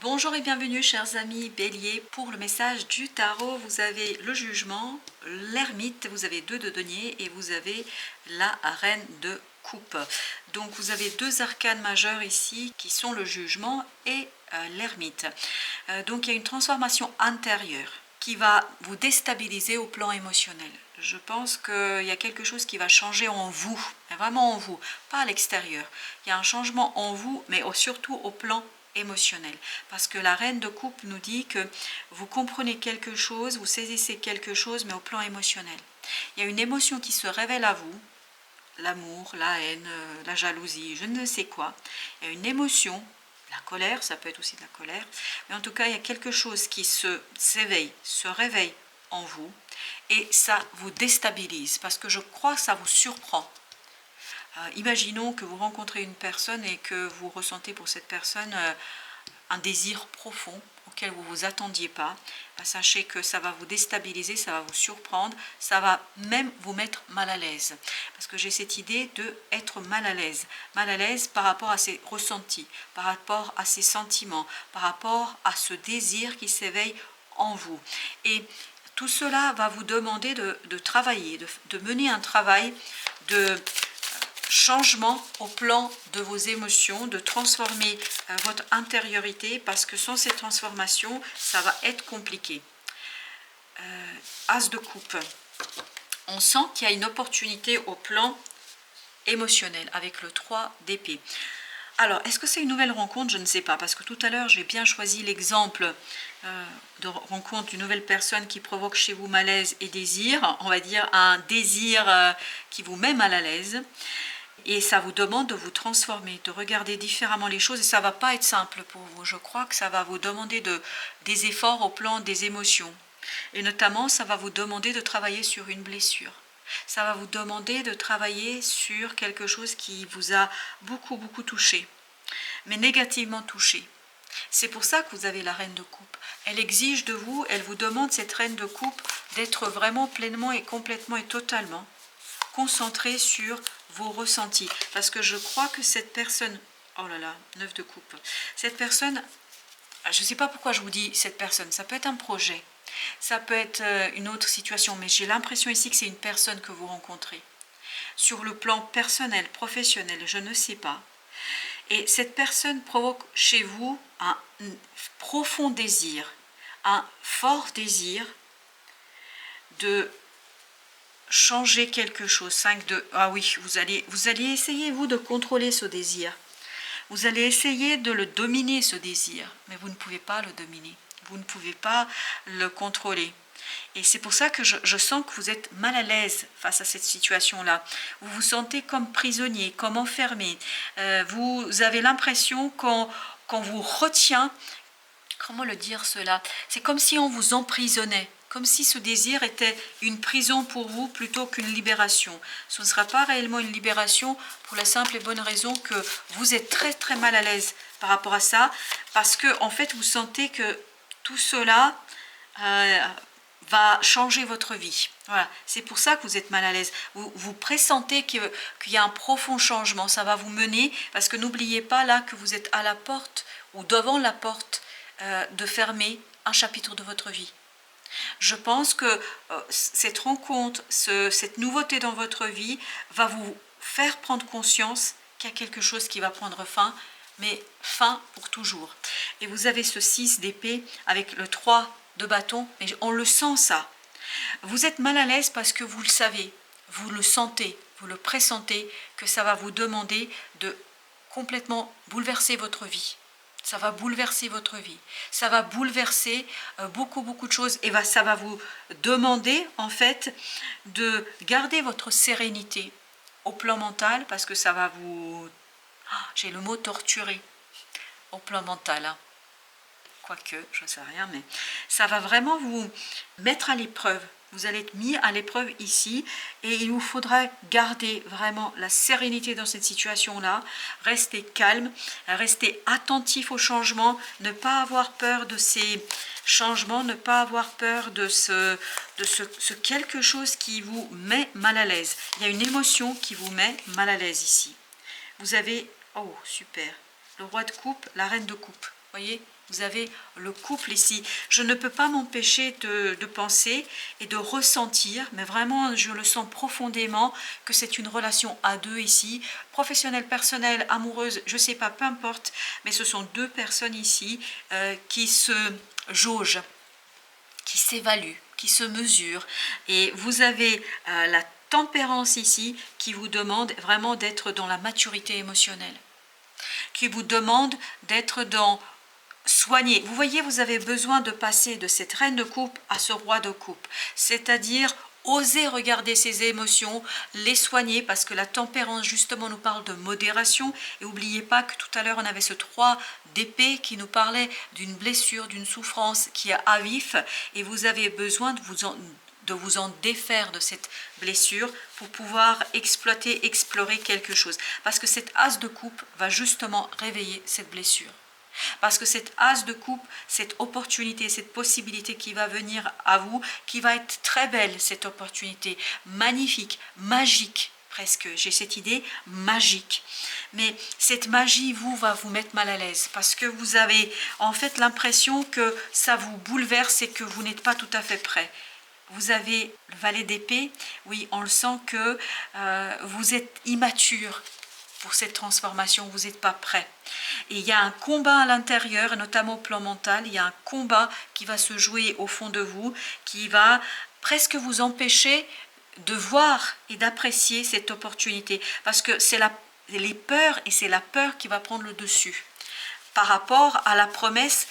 Bonjour et bienvenue chers amis Bélier. Pour le message du tarot, vous avez le jugement, l'ermite, vous avez deux de denier et vous avez la reine de coupe. Donc vous avez deux arcanes majeurs ici qui sont le jugement et l'ermite. Donc il y a une transformation intérieure qui va vous déstabiliser au plan émotionnel. Je pense qu'il y a quelque chose qui va changer en vous, vraiment en vous, pas à l'extérieur. Il y a un changement en vous, mais surtout au plan émotionnel. Parce que la reine de coupe nous dit que vous comprenez quelque chose, vous saisissez quelque chose, mais au plan émotionnel. Il y a une émotion qui se révèle à vous, l'amour, la haine, la jalousie, je ne sais quoi. Il y a une émotion, la colère, ça peut être aussi de la colère, mais en tout cas, il y a quelque chose qui s'éveille, se réveille en vous, et ça vous déstabilise, parce que je crois que ça vous surprend. Imaginons que vous rencontrez une personne et que vous ressentez pour cette personne un désir profond auquel vous ne vous attendiez pas. Sachez que ça va vous déstabiliser, ça va vous surprendre, ça va même vous mettre mal à l'aise. Parce que j'ai cette idée d'être mal à l'aise par rapport à ses ressentis, par rapport à ses sentiments, par rapport à ce désir qui s'éveille en vous. Et tout cela va vous demander de travailler, de mener un travail de changement au plan de vos émotions, de transformer votre intériorité, parce que sans cette transformation, ça va être compliqué. As de coupe. On sent qu'il y a une opportunité au plan émotionnel avec le 3 d'épée. Alors, est-ce que c'est une nouvelle rencontre? Je ne sais pas, parce que tout à l'heure, j'ai bien choisi l'exemple de rencontre d'une nouvelle personne qui provoque chez vous malaise et désir. On va dire un désir qui vous met mal à l'aise. Et ça vous demande de vous transformer, de regarder différemment les choses. Et ça ne va pas être simple pour vous. Je crois que ça va vous demander des efforts au plan des émotions. Et notamment, ça va vous demander de travailler sur une blessure. Ça va vous demander de travailler sur quelque chose qui vous a beaucoup touché, mais négativement touché. C'est pour ça que vous avez la reine de coupe. Elle exige de vous, elle vous demande, cette reine de coupe, d'être vraiment pleinement et complètement et totalement concentrée sur vos ressentis. Parce que je crois que cette personne, oh là là, 9 de coupe, cette personne, je ne sais pas pourquoi je vous dis cette personne, ça peut être un projet, ça peut être une autre situation, mais j'ai l'impression ici que c'est une personne que vous rencontrez. Sur le plan personnel, professionnel, je ne sais pas. Et cette personne provoque chez vous un profond désir, un fort désir de changer quelque chose. 5 de... Ah oui, vous allez essayer, vous, de contrôler ce désir. Vous allez essayer de le dominer, ce désir. Mais vous ne pouvez pas le dominer. Vous ne pouvez pas le contrôler. Et c'est pour ça que je sens que vous êtes mal à l'aise face à cette situation-là. Vous vous sentez comme prisonnier, comme enfermé. Vous avez l'impression qu'on vous retient. Comment le dire cela? C'est comme si on vous emprisonnait. Comme si ce désir était une prison pour vous plutôt qu'une libération. Ce ne sera pas réellement une libération pour la simple et bonne raison que vous êtes très mal à l'aise par rapport à ça. Parce que en fait, vous sentez que tout cela va changer votre vie. Voilà, c'est pour ça que vous êtes mal à l'aise. Vous pressentez qu'il y a un profond changement. Ça va vous mener, parce que n'oubliez pas là que vous êtes à la porte ou devant la porte de fermer un chapitre de votre vie. Je pense que cette rencontre, cette nouveauté dans votre vie va vous faire prendre conscience qu'il y a quelque chose qui va prendre fin, mais fin pour toujours. Et vous avez ce 6 d'épée avec le 3 de bâton, et on le sent ça. Vous êtes mal à l'aise parce que vous le savez, vous le sentez, vous le pressentez, que ça va vous demander de complètement bouleverser votre vie. Ça va bouleverser votre vie, ça va bouleverser beaucoup de choses, et ça va vous demander en fait de garder votre sérénité au plan mental, parce que ça va vous... j'ai le mot torturer au plan mental, hein. Quoique, je ne sais rien, mais ça va vraiment vous mettre à l'épreuve. Vous allez être mis à l'épreuve ici, et il vous faudra garder vraiment la sérénité dans cette situation-là, rester calme, rester attentif aux changements, ne pas avoir peur de ces changements, ne pas avoir peur de ce quelque chose qui vous met mal à l'aise. Il y a une émotion qui vous met mal à l'aise ici. Vous avez, oh super, le roi de coupe, la reine de coupe. Voyez, Vous avez le couple ici. Je ne peux pas m'empêcher de penser et de ressentir, mais vraiment je le sens profondément, que c'est une relation à deux ici, professionnelle, personnelle, amoureuse, je ne sais pas, peu importe, mais ce sont deux personnes ici qui se jaugent, qui s'évaluent, qui se mesurent. Et vous avez la tempérance ici qui vous demande vraiment d'être dans la maturité émotionnelle, qui vous demande d'être dans soigner. Vous voyez, vous avez besoin de passer de cette reine de coupe à ce roi de coupe, c'est-à-dire oser regarder ses émotions, les soigner, parce que la tempérance justement nous parle de modération. Et n'oubliez pas que tout à l'heure on avait ce 3 d'épée qui nous parlait d'une blessure, d'une souffrance qui est à vif, et vous avez besoin de vous en défaire de cette blessure pour pouvoir exploiter, explorer quelque chose. Parce que cet as de coupe va justement réveiller cette blessure. Parce que cette as de coupe, cette opportunité, cette possibilité qui va venir à vous, qui va être très belle, cette opportunité, magnifique, magique presque, j'ai cette idée magique. Mais cette magie, va vous mettre mal à l'aise parce que vous avez en fait l'impression que ça vous bouleverse et que vous n'êtes pas tout à fait prêt. Vous avez le valet d'épée, oui, on le sent que vous êtes immature pour cette transformation, vous n'êtes pas prêt. Et il y a un combat à l'intérieur, notamment au plan mental, il y a un combat qui va se jouer au fond de vous, qui va presque vous empêcher de voir et d'apprécier cette opportunité. Parce que c'est les peurs, et c'est la peur qui va prendre le dessus par rapport à la promesse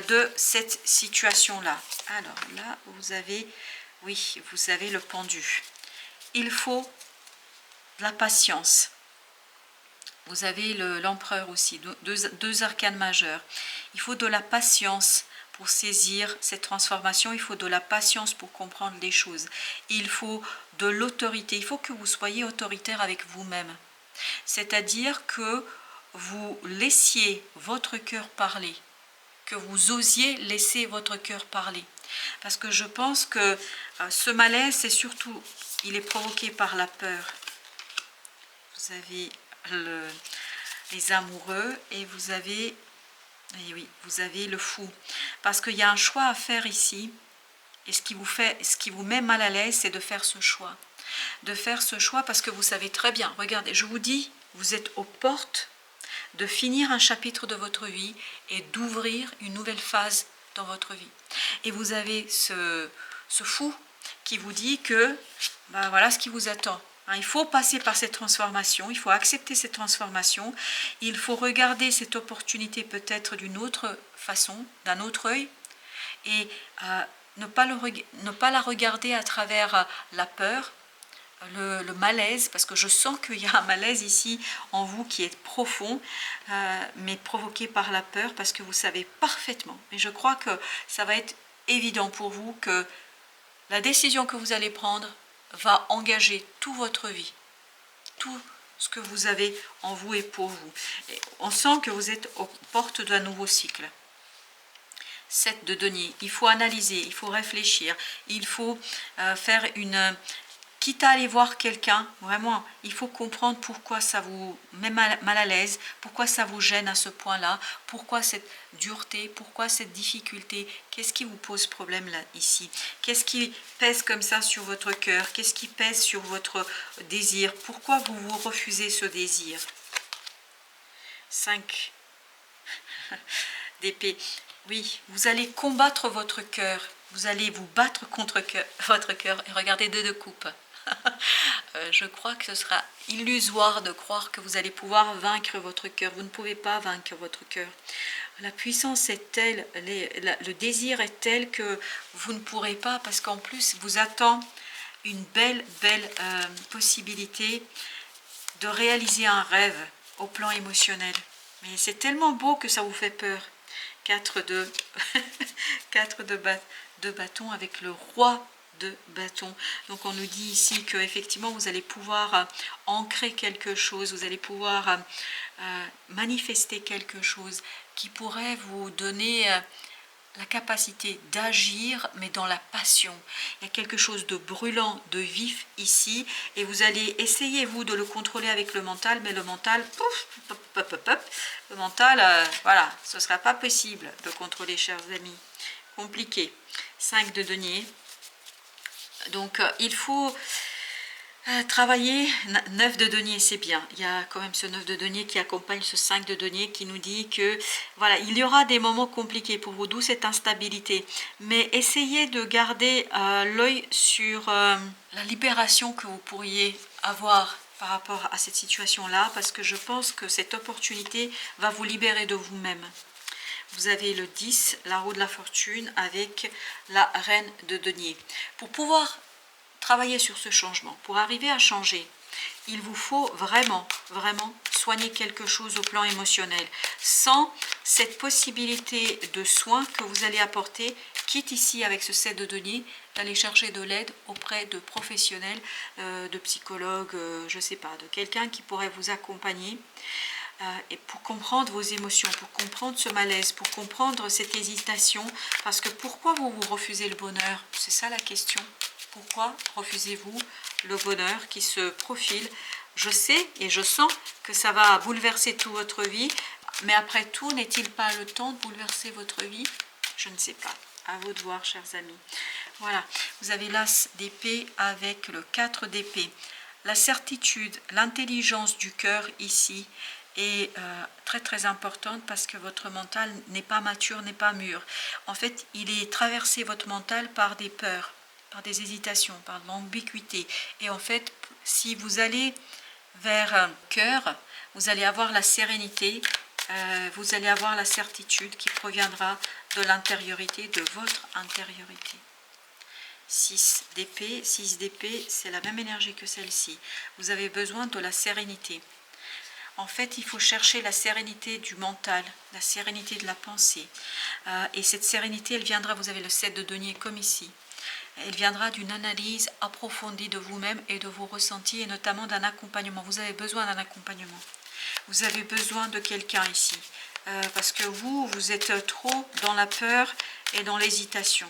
de cette situation-là. Alors là, vous avez le pendu. Il faut de la patience. Vous avez l'empereur aussi, deux arcanes majeurs. Il faut de la patience pour saisir cette transformation. Il faut de la patience pour comprendre les choses. Il faut de l'autorité. Il faut que vous soyez autoritaire avec vous-même. C'est-à-dire que vous laissiez votre cœur parler, que vous osiez laisser votre cœur parler. Parce que je pense que ce malaise, c'est surtout, il est provoqué par la peur. Vous avez les amoureux et vous avez le fou, parce qu'il y a un choix à faire ici, et ce qui vous met mal à l'aise, c'est de faire ce choix, parce que vous savez très bien, regardez, je vous dis, vous êtes aux portes de finir un chapitre de votre vie et d'ouvrir une nouvelle phase dans votre vie, et vous avez ce fou qui vous dit que voilà ce qui vous attend. Il faut passer par cette transformation, il faut accepter cette transformation, il faut regarder cette opportunité peut-être d'une autre façon, d'un autre œil, et ne pas la regarder à travers la peur, le malaise, parce que je sens qu'il y a un malaise ici en vous qui est profond, mais provoqué par la peur, parce que vous savez parfaitement, et je crois que ça va être évident pour vous que la décision que vous allez prendre va engager toute votre vie, tout ce que vous avez en vous et pour vous. Et on sent que vous êtes aux portes d'un nouveau cycle. 7 de denier, il faut analyser, il faut réfléchir, il faut faire quitte à aller voir quelqu'un, vraiment, il faut comprendre pourquoi ça vous met mal à l'aise, pourquoi ça vous gêne à ce point-là, pourquoi cette dureté, pourquoi cette difficulté, qu'est-ce qui vous pose problème là, ici, qu'est-ce qui pèse comme ça sur votre cœur, qu'est-ce qui pèse sur votre désir, pourquoi vous refusez ce désir. 5 d'épée, oui, vous allez combattre votre cœur, vous allez vous battre contre votre cœur, et regardez 2 de coupe. Je crois que ce sera illusoire de croire que vous allez pouvoir vaincre votre cœur. Vous ne pouvez pas vaincre votre cœur. La puissance est telle, le désir est tel que vous ne pourrez pas, parce qu'en plus vous attend une belle possibilité de réaliser un rêve au plan émotionnel. Mais c'est tellement beau que ça vous fait peur. 4 de bâton avec le roi de bâton. Donc on nous dit ici que effectivement vous allez pouvoir ancrer quelque chose, vous allez pouvoir manifester quelque chose qui pourrait vous donner la capacité d'agir, mais dans la passion. Il y a quelque chose de brûlant, de vif ici, et vous allez essayer, vous, de le contrôler avec le mental, mais le mental, pouf, pop, pop, pop, pop, le mental, voilà, ce ne sera pas possible de contrôler, chers amis. Compliqué. 5 de denier. Donc, il faut travailler. 9 de denier, c'est bien. Il y a quand même ce 9 de denier qui accompagne ce 5 de denier qui nous dit que voilà, il y aura des moments compliqués pour vous, d'où cette instabilité. Mais essayez de garder l'œil sur la libération que vous pourriez avoir par rapport à cette situation-là, parce que je pense que cette opportunité va vous libérer de vous-même. Vous avez le 10, la roue de la fortune avec la reine de denier. Pour pouvoir travailler sur ce changement, pour arriver à changer, il vous faut vraiment soigner quelque chose au plan émotionnel. Sans cette possibilité de soin que vous allez apporter, quitte ici avec ce 7 de denier, d'aller chercher de l'aide auprès de professionnels, de psychologues, je ne sais pas, de quelqu'un qui pourrait vous accompagner. Et pour comprendre vos émotions, pour comprendre ce malaise, pour comprendre cette hésitation, parce que pourquoi vous refusez le bonheur? C'est ça la question. Pourquoi refusez-vous le bonheur qui se profile? Je sais et je sens que ça va bouleverser toute votre vie, mais après tout, n'est-il pas le temps de bouleverser votre vie? Je ne sais pas. À vous de voir, chers amis. Voilà, vous avez l'as d'épée avec le 4 d'épée. La certitude, l'intelligence du cœur ici est très importante parce que votre mental n'est pas mature, n'est pas mûr. En fait, il est traversé, votre mental, par des peurs, par des hésitations, par de l'ambiguïté. Et en fait, si vous allez vers un cœur, vous allez avoir la sérénité, vous allez avoir la certitude qui proviendra de l'intériorité, de votre intériorité. 6 d'épée, c'est la même énergie que celle-ci. Vous avez besoin de la sérénité. En fait, il faut chercher la sérénité du mental, la sérénité de la pensée. Et cette sérénité, elle viendra, vous avez le 7 de denier comme ici. Elle viendra d'une analyse approfondie de vous-même et de vos ressentis, et notamment d'un accompagnement. Vous avez besoin d'un accompagnement. Vous avez besoin de quelqu'un ici. Parce que vous êtes trop dans la peur et dans l'hésitation.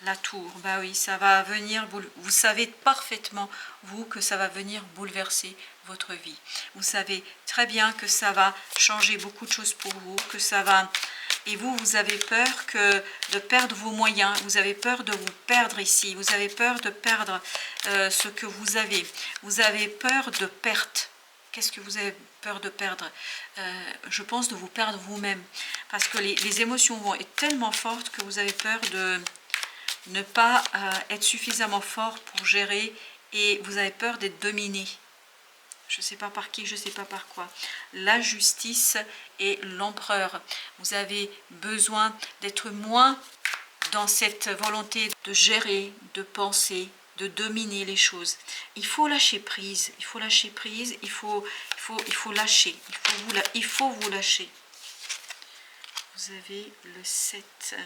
La tour, bah oui, ça va venir, vous savez parfaitement, vous, que ça va venir bouleverser votre vie. Vous savez très bien que ça va changer beaucoup de choses pour vous, que ça va... Et vous avez peur de perdre vos moyens, vous avez peur de vous perdre ici, vous avez peur de perdre ce que vous avez. Vous avez peur de perte. Qu'est-ce que vous avez peur de perdre? Je pense de vous perdre vous-même. Parce que les émotions vont être tellement fortes que vous avez peur de ne pas être suffisamment fort pour gérer, et vous avez peur d'être dominé. Je ne sais pas par qui, je ne sais pas par quoi. La justice et l'empereur. Vous avez besoin d'être moins dans cette volonté de gérer, de penser, de dominer les choses. Il faut lâcher prise, il faut lâcher prise, il faut lâcher, il faut vous lâcher. Vous avez le 7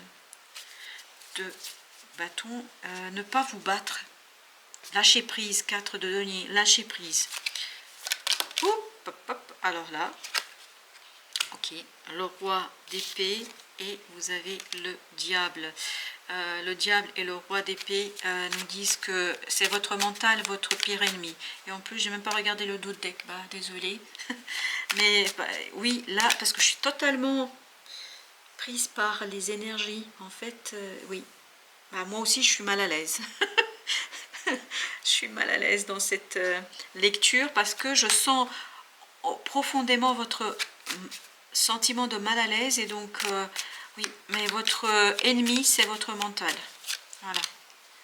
de bâton, ne pas vous battre, lâcher prise, 4 de denier, lâcher prise. Alors là, ok, le roi d'épée et vous avez le diable. Le diable et le roi d'épée nous disent que c'est votre mental, votre pire ennemi. Et en plus, j'ai même pas regardé le dos de deck, bah désolé. Mais bah, oui, là, parce que je suis totalement prise par les énergies. En fait, oui. Bah, moi aussi, je suis mal à l'aise. Je suis mal à l'aise dans cette lecture parce que je sens profondément votre sentiment de mal à l'aise. Et donc, oui, mais votre ennemi, c'est votre mental. Voilà.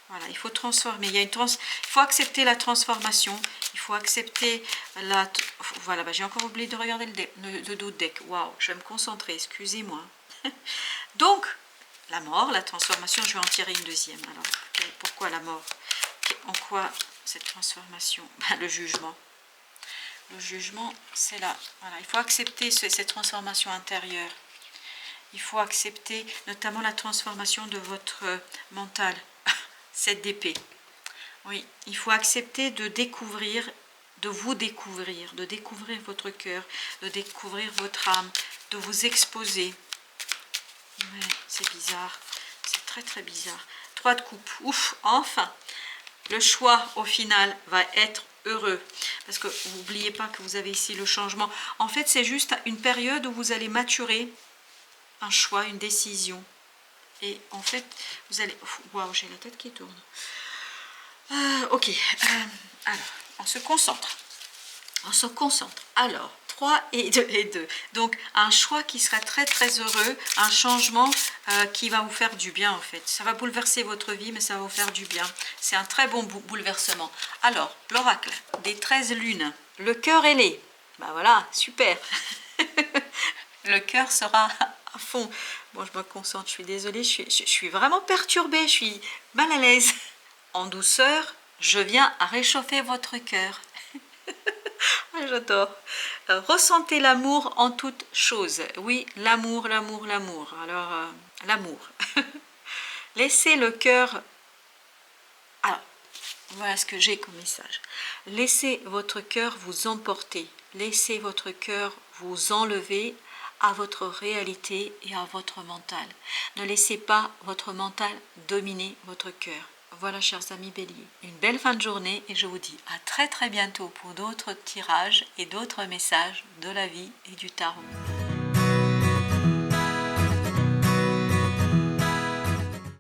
Voilà, il faut transformer. Il faut accepter la transformation. Il faut accepter la... Voilà, bah, j'ai encore oublié de regarder le dos de deck. Waouh, je vais me concentrer, excusez-moi. Donc, la mort, la transformation, je vais en tirer une deuxième. Alors, pourquoi la mort? En quoi cette transformation? Le jugement. Le jugement, c'est là. Voilà, il faut accepter cette transformation intérieure. Il faut accepter notamment la transformation de votre mental. 7 d'épée. Oui, il faut accepter de découvrir, de découvrir votre cœur, de découvrir votre âme, de vous exposer. Ouais. c'est bizarre. C'est très très bizarre. 3 de coupe. Ouf, enfin. Le choix au final va être heureux. Parce que n'oubliez pas que vous avez ici le changement. En fait, c'est juste une période où vous allez maturer un choix, une décision. Et en fait, vous allez... Waouh, j'ai la tête qui tourne. Ok. Alors, on se concentre. On se concentre. Alors, 3 et 2. Donc, un choix qui sera très très heureux, un changement qui va vous faire du bien en fait. Ça va bouleverser votre vie, mais ça va vous faire du bien. C'est un très bon bouleversement. Alors, l'oracle des 13 lunes. Le cœur ailé. Ben voilà, super. Le cœur sera à fond. Bon, je me concentre, je suis désolée, je suis vraiment perturbée, je suis mal à l'aise. En douceur, je viens à réchauffer votre cœur. Ah, j'adore. Ressentez l'amour en toute chose. Oui, l'amour, l'amour, l'amour. Alors, l'amour. Laissez le cœur... Alors, voilà ce que j'ai comme message. Laissez votre cœur vous emporter. Laissez votre cœur vous enlever à votre réalité et à votre mental. Ne laissez pas votre mental dominer votre cœur. Voilà, chers amis béliers, une belle fin de journée et je vous dis à très très bientôt pour d'autres tirages et d'autres messages de la vie et du tarot.